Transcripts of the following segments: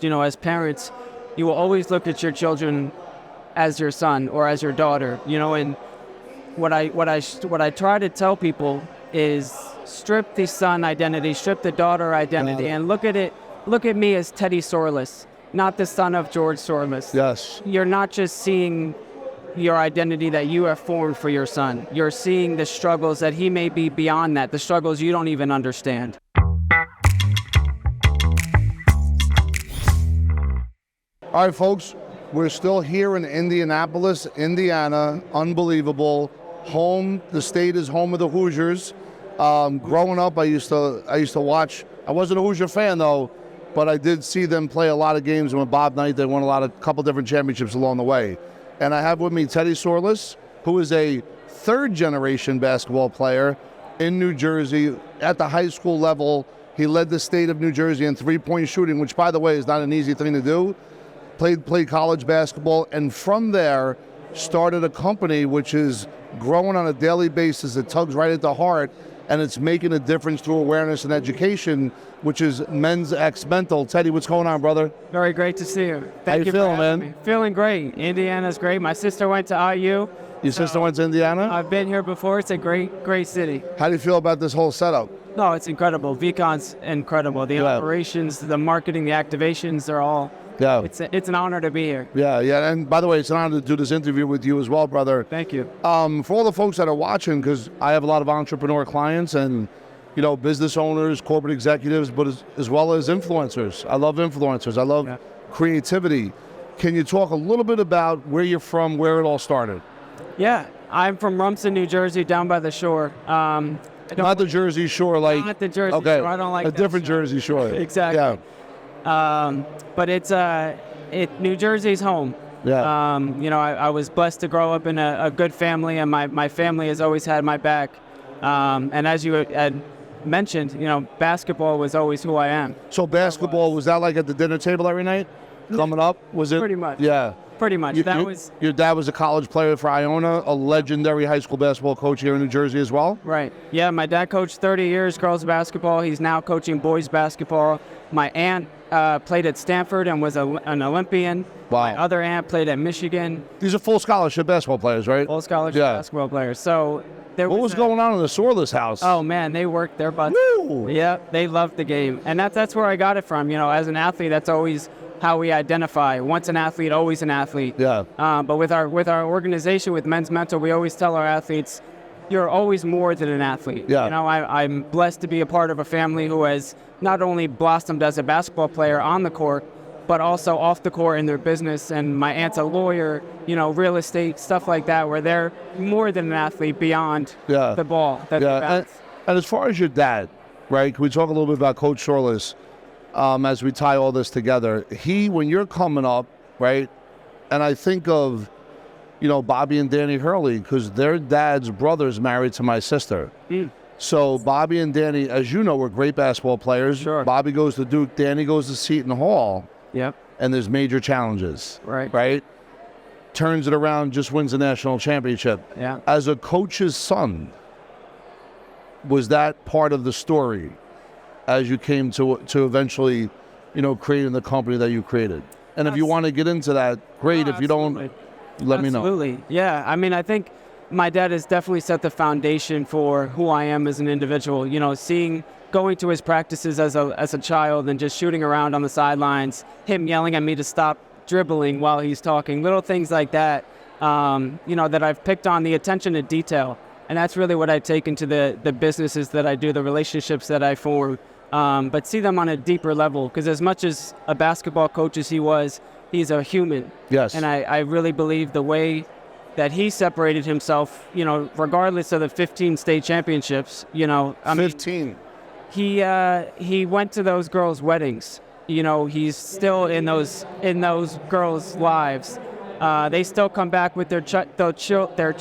As parents, you will always look at your children as your son or as your daughter, and what I try to tell people is strip the son identity, strip the daughter identity, and look at me as Teddy Sourlis, not the son of George Sourlis. Yes. You're not just seeing your identity that you have formed for your son. You're seeing the struggles that he may be beyond that, the struggles you don't even understand. All right, folks, we're still here in Indianapolis, Indiana. Unbelievable. Home, the state is home of the Hoosiers. Growing up, I used to watch. I wasn't a Hoosier fan, though, but I did see them play a lot of games. And with Bob Knight, they won a couple different championships along the way. And I have with me Teddy Sourlis, who is a third-generation basketball player in New Jersey at the high school level. He led the state of New Jersey in three-point shooting, which, by the way, is not an easy thing to do. Played college basketball, and from there started a company which is growing on a daily basis. It tugs right at the heart, and it's making a difference through awareness and education, which is Men's X Mental. Teddy, what's going on, brother? Very great to see you. How you feeling, man? Feeling great. Indiana's great. My sister went to IU. Your sister went to Indiana? I've been here before. It's a great city. How do you feel about this whole setup? No, it's incredible. VCon's incredible. The operations, the marketing, the activations, they're all... Yeah. It's an honor to be here. Yeah. And by the way, it's an honor to do this interview with you as well, brother. Thank you. For all the folks that are watching, because I have a lot of entrepreneur clients and, business owners, corporate executives, but as well as influencers. I love influencers. I love creativity. Can you talk a little bit about where you're from, where it all started? Yeah. I'm from Rumson, New Jersey, down by the shore. Not the Jersey Shore, like... Not the Jersey Shore. I don't like a different shore. Jersey Shore. Exactly. Yeah. But New Jersey's home. Yeah. I was blessed to grow up in a good family, and my family has always had my back. And as you had mentioned, basketball was always who I am. So basketball, was that like at the dinner table every night? Coming up? Was it? Pretty much. Yeah. Pretty much. Your dad was a college player for Iona, a legendary high school basketball coach here in New Jersey as well? Right. Yeah, my dad coached 30 years girls basketball. He's now coaching boys basketball. My aunt played at Stanford and was an Olympian. Wow. My other aunt played at Michigan. These are full scholarship basketball players, right? Full scholarship basketball players. So what was going on in the Sourlis house? Oh, man, they worked their butts. Woo! Yeah, they loved the game. And that's where I got it from. As an athlete, that's always how we identify. Once an athlete, always an athlete. Yeah. But with our organization, with Men's Mental, we always tell our athletes, you're always more than an athlete. Yeah. I'm blessed to be a part of a family who has not only blossomed as a basketball player on the court, but also off the court in their business. And my aunt's a lawyer, real estate, stuff like that, where they're more than an athlete beyond the ball. And as far as your dad, right, can we talk a little bit about Coach Sourlis as we tie all this together? When you're coming up, right, and I think of, Bobby and Danny Hurley, because their dad's brother's married to my sister. So Bobby and Danny, as you know, were great basketball players. Sure. Bobby goes to Duke, Danny goes to Seton Hall. Yep. And there's major challenges. Right. Turns it around, just wins the national championship. Yeah. As a coach's son, was that part of the story as you came to eventually, creating the company that you created? And if you want to get into that, great. If you don't, let me know. Absolutely. Yeah. I think my dad has definitely set the foundation for who I am as an individual. Going to his practices as a child and just shooting around on the sidelines, him yelling at me to stop dribbling while he's talking, little things like that, that I've picked on, the attention to detail. And that's really what I take into the businesses that I do, the relationships that I form, but see them on a deeper level. Because as much as a basketball coach as he was, he's a human. Yes. And I really believe the way that he separated himself, regardless of the 15 state championships, 15. He went to those girls' weddings. He's still in those girls' lives. They still come back with their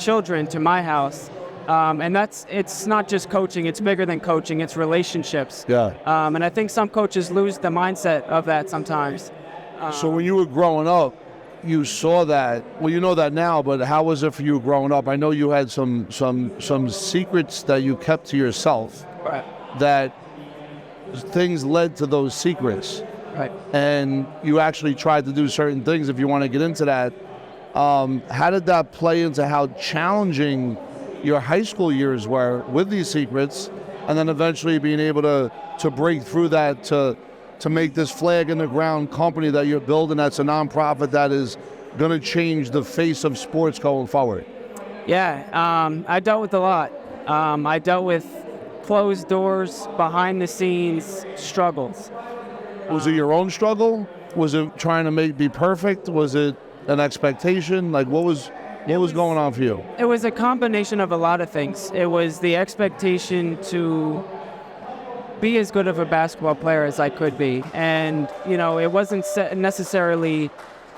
children to my house. And it's not just coaching, it's bigger than coaching, it's relationships. Yeah. And I think some coaches lose the mindset of that sometimes. So when you were growing up, you saw that. Well, you know that now, but how was it for you growing up? I know you had some secrets that you kept to yourself. Right. That things led to those secrets. Right. and you actually tried to do certain things. If you want to get into that, how did that play into how challenging your high school years were with these secrets, and then eventually being able to break through that to make this flag in the ground company that you're building that's a nonprofit that is going to change the face of sports going forward? Yeah, I dealt with a lot. I dealt with closed doors, behind the scenes struggles. Was it your own struggle? Was it trying to be perfect? Was it an expectation? Like what was going on for you? It was a combination of a lot of things. It was the expectation to be as good of a basketball player as I could be. And, it wasn't necessarily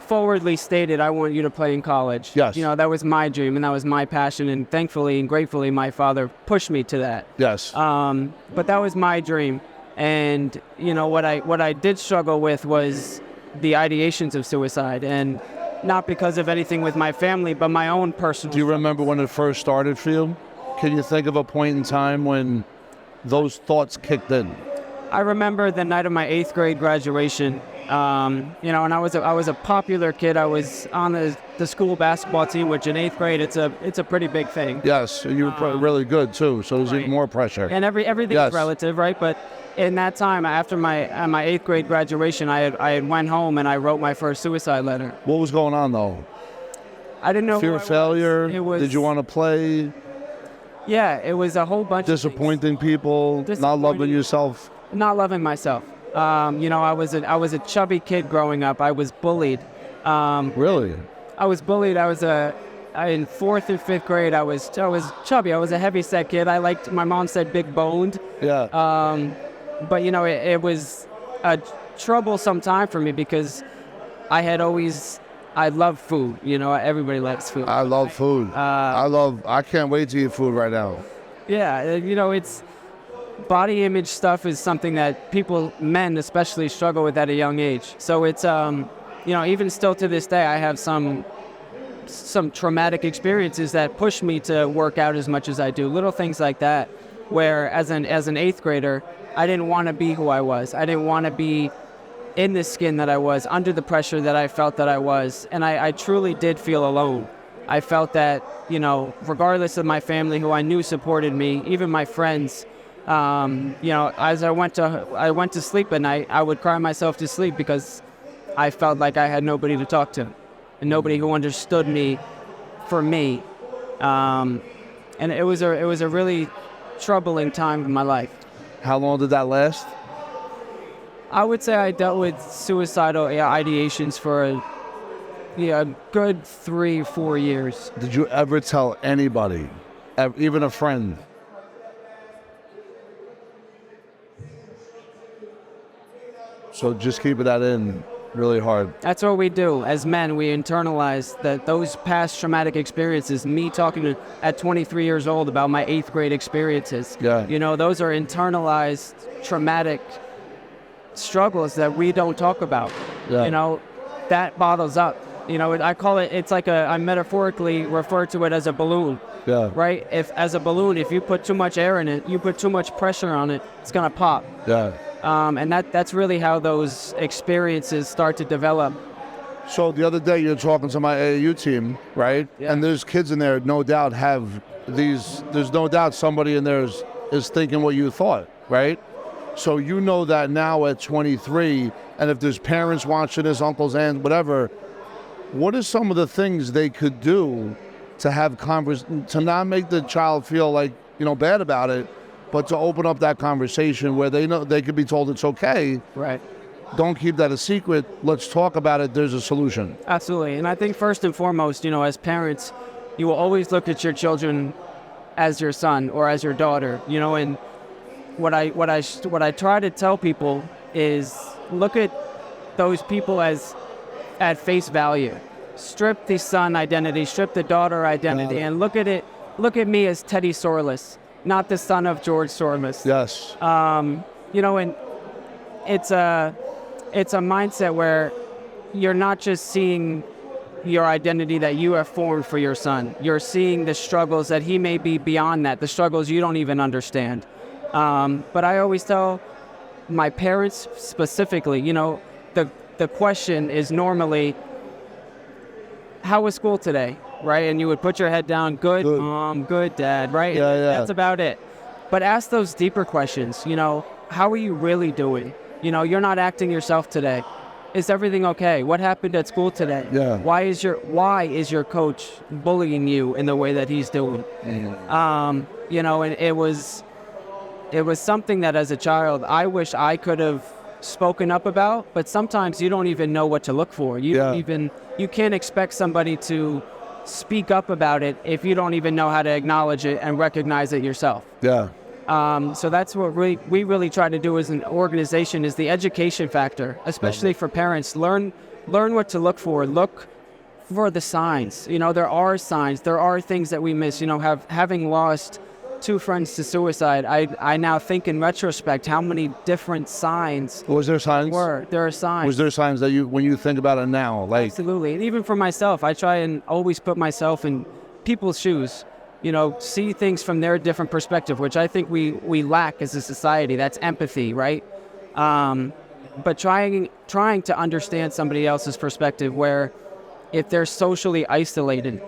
forwardly stated, I want you to play in college. Yes. That was my dream and that was my passion. And thankfully and gratefully, my father pushed me to that. Yes. But that was my dream. And, what I did struggle with was the ideations of suicide, and not because of anything with my family, but my own personal. Do you remember when it first started for you? Can you think of a point in time when those thoughts kicked in? I remember the night of my 8th grade graduation, and I was a popular kid. I was on the school basketball team, which in 8th grade, it's a pretty big thing. Yes, and you were really good too, so there's even more pressure. And everything's Yes. relative, right? But in that time, after my 8th grade graduation, I had went home and I wrote my first suicide letter. What was going on though? I didn't know. Fear of failure? It was. Did you want to play? Yeah, it was a whole bunch Disappointing people, not loving Disappointing. yourself. Not loving myself. I was a chubby kid growing up. I was bullied. Really? I was bullied. In 4th and 5th grade. I was chubby. I was a heavy set kid. My mom said big boned. Yeah. But it was a troublesome time for me because I love food. Everybody loves food. I love food. I can't wait to eat food right now. Yeah, it's body image stuff is something that men especially, struggle with at a young age. So it's, even still to this day, I have some traumatic experiences that push me to work out as much as I do. Little things like that, where as an 8th grader, I didn't want to be who I was. I didn't want to be in the skin that I was, under the pressure that I felt that I was. And I truly did feel alone. I felt that, regardless of my family, who I knew supported me, even my friends, as I went to sleep at night, I would cry myself to sleep because I felt like I had nobody to talk to and nobody who understood me for me. And it was a really troubling time in my life. How long did that last? I would say I dealt with suicidal ideations for a good 3-4 years. Did you ever tell anybody, even a friend? So just keeping that in really hard. That's what we do. As men, we internalize those past traumatic experiences. Me talking at 23 years old about my 8th grade experiences. Yeah. Those are internalized traumatic struggles that we don't talk about. Yeah. That bottles up. I call it, I metaphorically refer to it as a balloon. Yeah. Right? As a balloon, if you put too much air in it, you put too much pressure on it, it's going to pop. Yeah. And that's really how those experiences start to develop. So the other day you're talking to my AAU team, right? Yeah. And there's kids in there, no doubt, there's no doubt somebody in there is thinking what you thought, right? So that now at 23, and if there's parents watching this, uncles, aunts, whatever, what are some of the things they could do to have to not make the child feel like, bad about it, but to open up that conversation where they know they could be told it's okay. Right. Don't keep that a secret. Let's talk about it. There's a solution. Absolutely. And I think first and foremost, as parents, you will always look at your children as your son or as your daughter, and what I try to tell people is look at those people as at face value. Strip the son identity, strip the daughter identity, and look at me as Teddy Sourlis, not the son of George Sourlis. Yes. And it's a mindset where you're not just seeing your identity that you have formed for your son. You're seeing the struggles that he may be beyond that, the struggles you don't even understand. But I always tell my parents specifically, the question is normally, how was school today, right? And you would put your head down, good mom, good dad, right? Yeah. That's about it. But ask those deeper questions, how are you really doing? You're not acting yourself today. Is everything okay? What happened at school today? Yeah. Why is your coach bullying you in the way that he's doing? And it was something that as a child, I wish I could have spoken up about, but sometimes you don't even know what to look for. You can't expect somebody to speak up about it if you don't even know how to acknowledge it and recognize it yourself. Yeah. So that's what we really try to do as an organization, is the education factor, especially for parents. Learn what to look for. Look for the signs. There are signs. There are things that we miss. Having lost 2 friends to suicide, I now think in retrospect how many different signs Was there signs? there are signs. Was there signs that when you think about it now, like? Absolutely. And even for myself, I try and always put myself in people's shoes, see things from their different perspective, which I think we lack as a society. That's empathy, right? But trying to understand somebody else's perspective, where if they're socially isolated,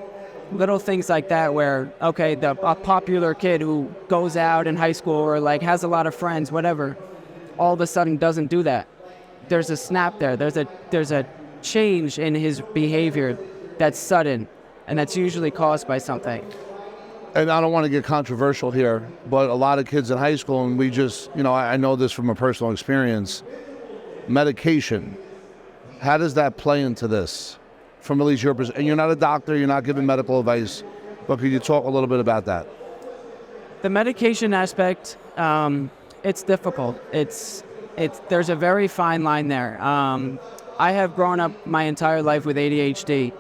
little things like that, where, okay, a popular kid who goes out in high school or like has a lot of friends, whatever, all of a sudden doesn't do that. There's a snap there. There's a change in his behavior that's sudden, and that's usually caused by something. And I don't want to get controversial here, but a lot of kids in high school, and we just, I know this from a personal experience, medication, how does that play into this? From at least your perspective, and you're not a doctor, you're not giving medical advice, but could you talk a little bit about that? The medication aspect, it's difficult. There's a very fine line there. I have grown up my entire life with ADHD,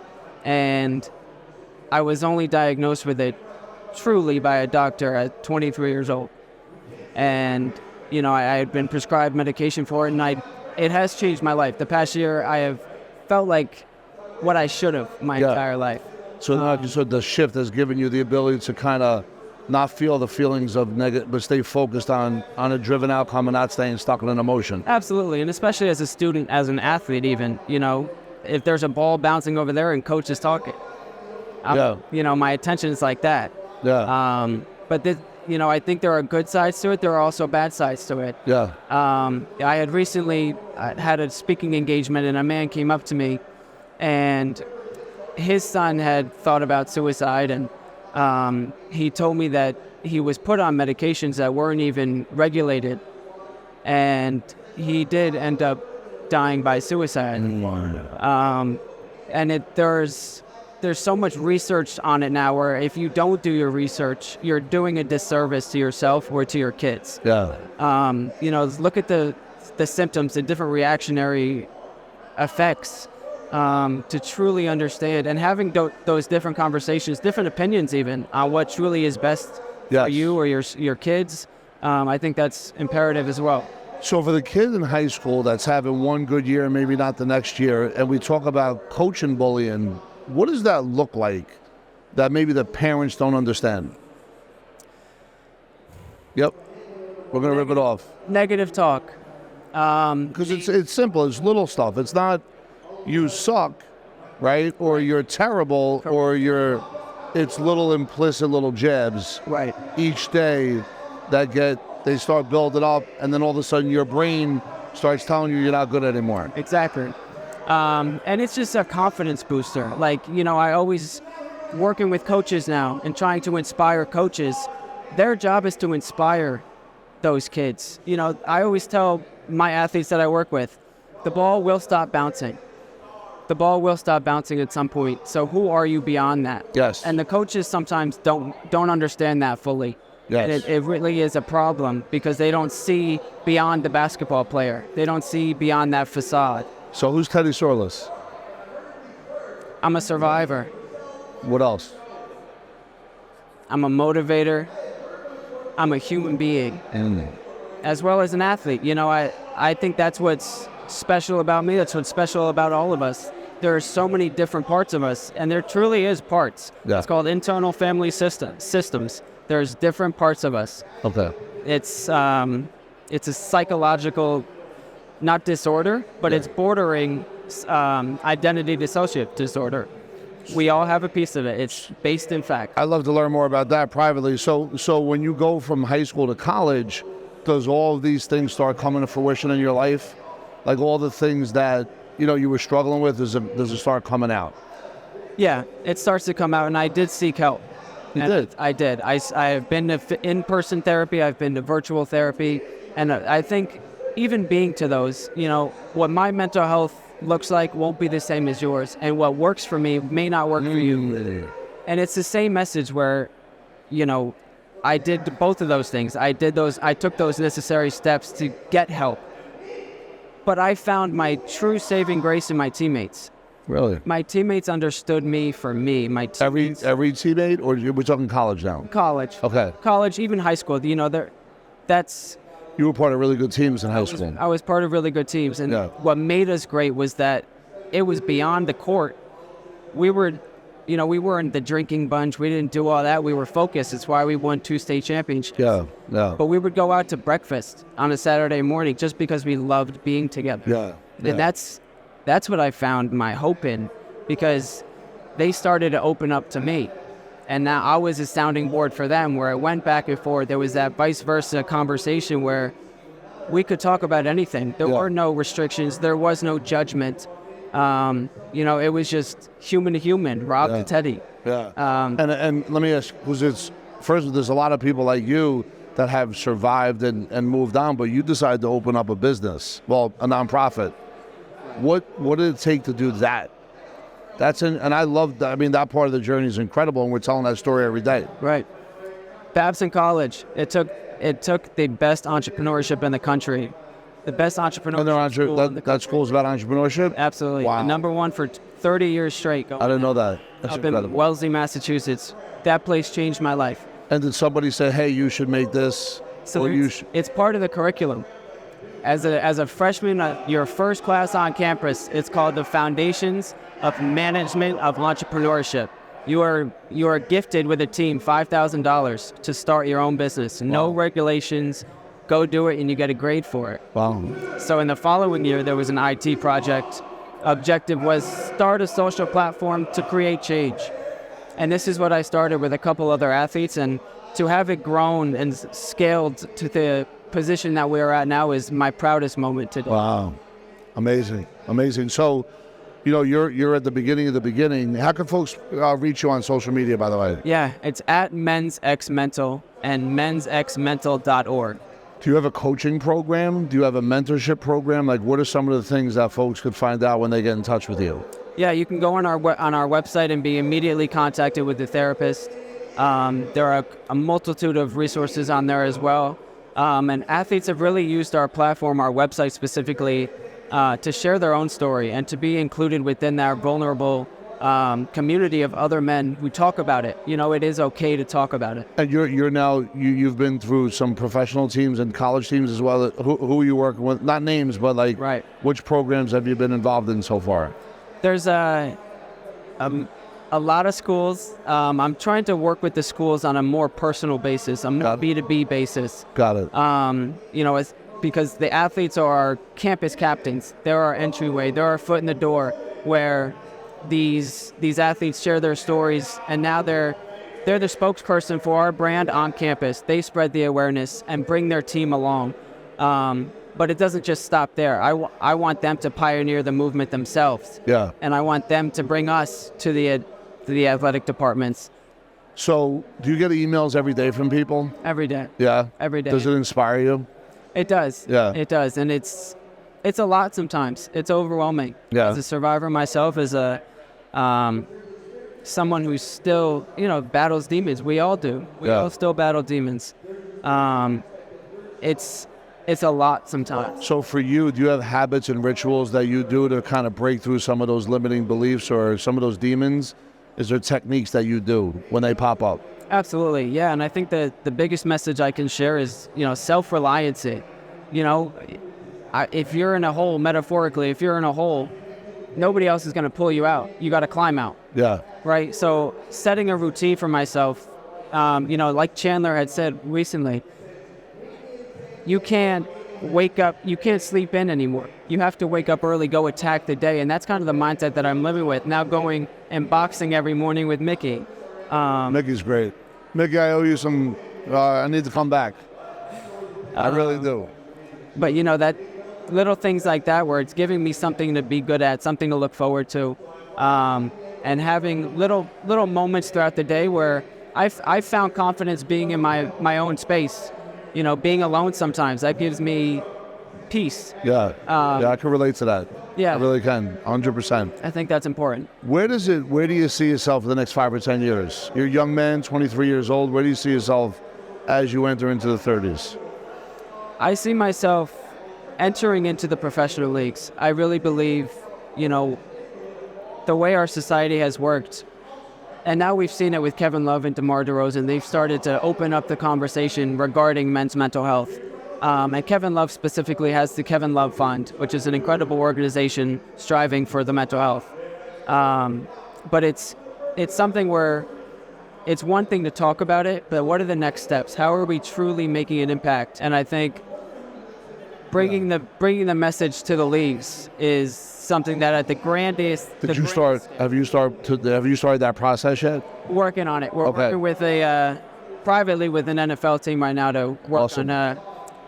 and I was only diagnosed with it truly by a doctor at 23 years old. And, I had been prescribed medication for it, and it has changed my life. The past year, I have felt like what I should have my entire life. So the shift has given you the ability to kind of not feel the feelings of negative, but stay focused on a driven outcome and not staying stuck in an emotion. Absolutely, and especially as a student, as an athlete even, if there's a ball bouncing over there and coach is talking, my attention is like that. Yeah. But I think there are good sides to it. There are also bad sides to it. Yeah. I had recently had a speaking engagement, and a man came up to me, and his son had thought about suicide, and he told me that he was put on medications that weren't even regulated, and he did end up dying by suicide. And there's so much research on it now, where if you don't do your research, you're doing a disservice to yourself or to your kids. Yeah. Look at the symptoms, the different reactionary effects, to truly understand, and having those different conversations, different opinions even, on what truly is best for you or your kids. I think that's imperative as well. So for the kid in high school that's having one good year and maybe not the next year, and we talk about coach and bullying, what does that look like that maybe the parents don't understand? Yep. We're going to rip it off. Negative talk. Because it's simple. It's little stuff. It's not you suck, right? Or you're terrible, or it's little implicit little jabs. Right. Each day they start building up, and then all of a sudden your brain starts telling you you're not good anymore. Exactly. And it's just a confidence booster. Like, I always, working with coaches now and trying to inspire coaches, their job is to inspire those kids. I always tell my athletes that I work with, the ball will stop bouncing. The ball will stop bouncing at some point. So who are you beyond that? Yes. And the coaches sometimes don't understand that fully. Yes. And it really is a problem, because they don't see beyond the basketball player. They don't see beyond that facade. So who's Teddy Sourlis? I'm a survivor. What else? I'm a motivator. I'm a human being, as well as an athlete. I think that's what's special about me. That's what's special about all of us. There are so many different parts of us, and there truly is parts. Yeah. It's called internal family systems. There's different parts of us. Okay. It's a psychological, not disorder, but it's bordering identity dissociative disorder. We all have a piece of it. It's based in fact. I'd love to learn more about that privately. So when you go from high school to college, does all of these things start coming to fruition in your life? Like all the things that, you were struggling with, does it start coming out? Yeah, it starts to come out, and I did seek help. You did? I did. I have been to in-person therapy. I've been to virtual therapy. And I think even being to those, what my mental health looks like won't be the same as yours. And what works for me may not work for you. And it's the same message where, I did both of those things. I took those necessary steps to get help. But I found my true saving grace in my teammates. Really? My teammates understood me for me. My teammates, every teammate, or we're talking college now? College. Okay. College, even high school. That's. You were part of really good teams in high school. I was part of really good teams, and what made us great was that it was beyond the court. We weren't the drinking bunch. We didn't do all that. We were focused. It's why we won 2 state championships. Yeah. But we would go out to breakfast on a Saturday morning just because we loved being together. Yeah. And that's what I found my hope in, because they started to open up to me. And now I was a sounding board for them, where it went back and forth. There was that vice versa conversation where we could talk about anything. There were no restrictions. There was no judgment. It was just human to human, Rob to Teddy. Yeah. And let me ask, first, there's a lot of people like you that have survived and moved on, but you decided to open up a business, a nonprofit. What did it take to do that? And I love that. I mean, that part of the journey is incredible, and we're telling that story every day. Right. Babson College. It took the best entrepreneurship in the country. The best entrepreneurship school. That school's about entrepreneurship? Absolutely. Wow. Number one for 30 years straight. I didn't know that. That's up incredible. in Wellesley, Massachusetts. That place changed my life. And did somebody say, hey, you should make this? So it's part of the curriculum. As a freshman, your first class on campus, it's called the Foundations of Management of Entrepreneurship. You are gifted with a team $5,000 to start your own business. No regulations. Go do it, and you get a grade for it. Wow. So in the following year, there was an IT project. Objective was start a social platform to create change. And this is what I started with a couple other athletes, and to have it grown and scaled to the position that we're at now is my proudest moment today. Wow. Amazing. So, you're at the beginning of the beginning. How can folks reach you on social media, by the way? Yeah, it's at Men's X Mental and mensxmental.org. Do you have a coaching program? Do you have a mentorship program? Like, what are some of the things that folks could find out when they get in touch with you? Yeah, you can go on our website and be immediately contacted with the therapist. There are a multitude of resources on there as well. And athletes have really used our platform, our website specifically, to share their own story and to be included within our vulnerable community of other men who talk about it. It is okay to talk about it. And you've been through some professional teams and college teams as well. Who are you working with? Not names, but which programs have you been involved in so far? There's a lot of schools. I'm trying to work with the schools on a more personal basis, a more B2B basis. Got it. Because the athletes are our campus captains. They're our entryway. They're our foot in the door where these athletes share their stories, and now they're the spokesperson for our brand on campus. They spread the awareness and bring their team along. But it doesn't just stop there. I want them to pioneer the movement themselves. Yeah. And I want them to bring us to the athletic departments. So, do you get emails every day from people? Every day. Yeah. Every day. Does it inspire you? It does. Yeah. It does. And it's a lot sometimes. It's overwhelming. Yeah. As a survivor myself, as a someone who still, battles demons. We all do. We all still battle demons. It's a lot sometimes. So for you, do you have habits and rituals that you do to kind of break through some of those limiting beliefs or some of those demons? Is there techniques that you do when they pop up? Absolutely, yeah. And I think that the biggest message I can share is, self-reliancy. If you're in a hole, metaphorically, if you're in a hole, nobody else is going to pull you out. You got to climb out. Yeah. Right? So setting a routine for myself, like Chandler had said recently, you can't wake up. You can't sleep in anymore. You have to wake up early, go attack the day. And that's kind of the mindset that I'm living with. Now going and boxing every morning with Mickey. Mickey's great. Mickey, I owe you some, I need to come back. I really do. But, you know, that little things like that where it's giving me something to be good at, something to look forward to. And having little moments throughout the day where I found confidence being in my own space. You know, being alone sometimes, that gives me peace. Yeah, I can relate to that. Yeah. I really can, 100%. I think that's important. Where do you see yourself in the next 5 or 10 years? You're a young man, 23 years old. Where do you see yourself as you enter into the 30s? I see myself entering into the professional leagues. I really believe, you know, the way our society has worked, and now we've seen it with Kevin Love and DeMar DeRozan, they've started to open up the conversation regarding men's mental health. And Kevin Love specifically has the Kevin Love Fund, which is an incredible organization striving for the mental health. But it's something where it's one thing to talk about it, but what are the next steps? How are we truly making an impact? And I think bringing the message to the leagues is something that at the grandest. Have you started that process yet? Working on it. We're working with privately with an NFL team right now to work on a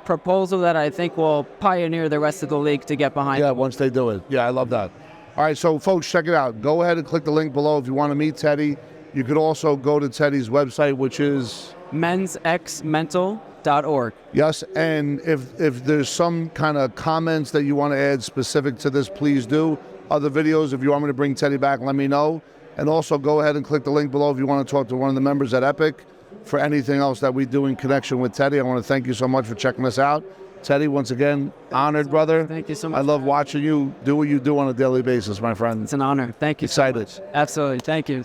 proposal that I think will pioneer the rest of the league to get behind. Yeah, once they do it. Yeah, I love that. All right, so folks, check it out. Go ahead and click the link below if you want to meet Teddy. You could also go to Teddy's website, which is mensxmental.org. Yes, and if there's some kind of comments that you want to add specific to this, please do. Other videos, if you want me to bring Teddy back, let me know. And also go ahead and click the link below if you want to talk to one of the members at Epic for anything else that we do in connection with Teddy. I want to thank you so much for checking us out. Teddy, once again, honored, brother. Thank you so much. I love watching you do what you do on a daily basis, my friend. It's an honor. Thank you. Excited. So much. Absolutely. Thank you.